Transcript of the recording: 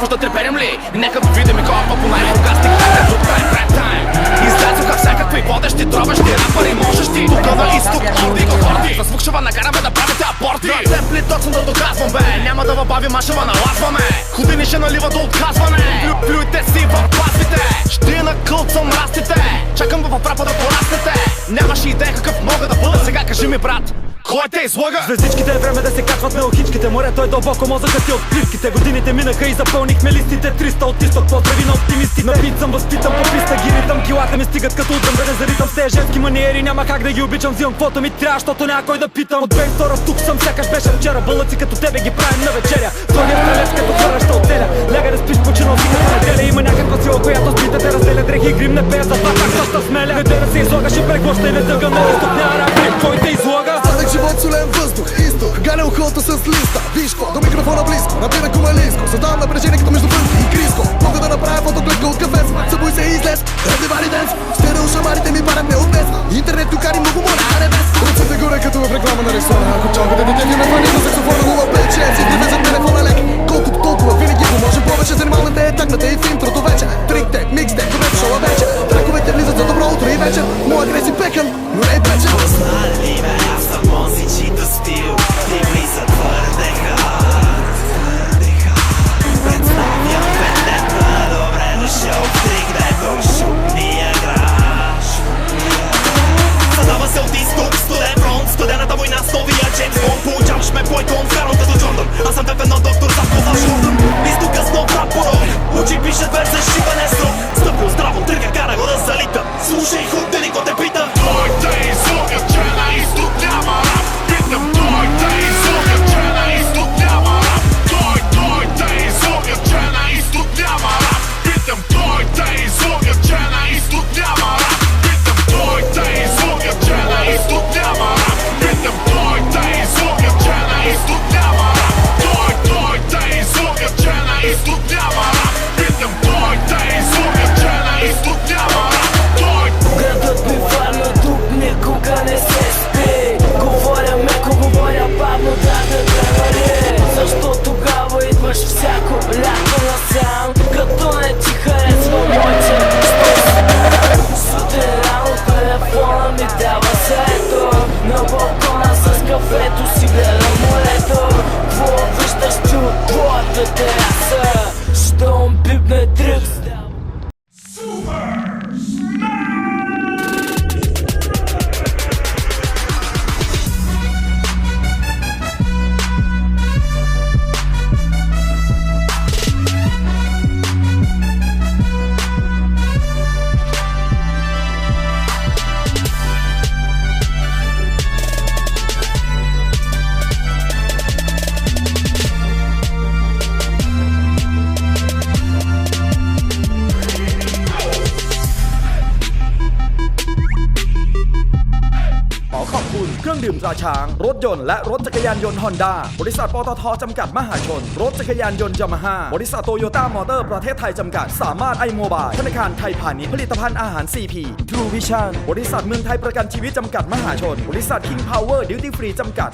что ты перемли. Нека да видим и кой по-понаймо гастик. Така тук е прайм тайм. Излязоха всякакви водещи, дробещи рапъри, можещи. Тук на изток, орди го хорди. За звук ще накараме да правите апорти. Темпли точно да доказвам бе. Няма да въбавим, а ще налазваме. Години ще налива до отказване. Плюйте си в пазвите. Ще накълцам растите. Чакам в рапа да пораснете. Нямаш идея какъв мога да бъда. Сега кажи ми брат, кой те излага? Звездичките е време да се качват на охичките. Морето е дълбоко, мозъкът ти от плитките. Годините минаха и запълнихме листите. 300 от изток, поздрави на оптимистите. Напит съм, възпитам по писта, ги ритъм. Килата ми стигат като утрам, да не заритам. С тези женски маниери няма как да ги обичам. Взимам каквото ми трябва, защото някой да питам. От 2002 тук съм, сякаш беше вчера. Бълъци като тебе ги правим на вечеря. Вторият стрелец като хвърляща от теля. Ляга да спиш, починал си като неделя. Има някаква сила, която спите те разделя. Дрехи и грим не пея, затова так доста смеля. Не да се излагаш и преглоща и не тъга. Но изток няма рапи, кой те излага? Живот, солен въздух, изток, галя ухото с листа. Вишко, до микрофона близко, напира кумалиско. Създавам напрежение като между Бънки и Криско. Мога да направя фотоклетка от кафе. Събуй се и излез, раздевали денс. Стерео шамарите ми парат не от днес. Интернет тукари много моля, а не без. Ръцете горе като в реклама на ресторана. Ако чалкате дете ви ме фани за саксофона. Хубав печен, си привезат телефона лек. Колкото толкова винаги го можем повече. Занимавате е тагната и в интрото вече. Трик-тек, микс-тек, добре шоу вече. Траковете влизат за добро утро и вечер. Моя греси пекан, но не е вечер. Познали ме, аз съм онзи, чийто стил ти влиза твърде хard. Представям петета, добре дошъл в тригдето, шумния граш. Задава се от изток, студен фронт, студената война с новия Джеймс Бонд. Получаваш ме плойкон, вкарвам като Джордан. Аз съм пепен на доктор, запозна Шордан. Изтока с нов рап порок, учи пишат верс за шипане срок. Стъпил здраво, тръга, кара го да залита. Слушай хук, да никой те пита. Той те излага, че на изток няма рап. Питам, той те излага, че на изток няма рап. Той те излага, че на изток няма рап. Питам, той те излага, че на изток няма рап. Питам, той те излага, че на изток няма рап. Питам, той те излага, че на изток няма рап. Той те излага, че на изток няма рап. Питам, той те излага, че на изток няма рап. Градът ми варна, тук никога не се спи. Говоря меко, говоря бавно, да вали. Защо тогава идваш всяко лято насам? Като не ти харесва моите сутрин рано телефона ми дава сето. На балкона с кафето си гледам морето. Кво виждаш ти от твоята тераса? Щом пипне трикс.ขอบคุณเครื่องดื่มตราช้างรถยนต์และรถจักรยานยนต์ฮอนด้าบริษัทปตทจำกัดมหาชนรถจักรยานยนต์ยามาฮ่าบริษัทโตโยต้ามอเตอร์ประเทศไทยจำกัดสามารถไอโมบายธนาคารไทยพาณิชย์ผลิตภัณฑ์อาหาร CP True Vision บริษัทเมืองไทยประกันชีวิตจำกัดมหาชนบริษัท King Power Duty Free จำกัด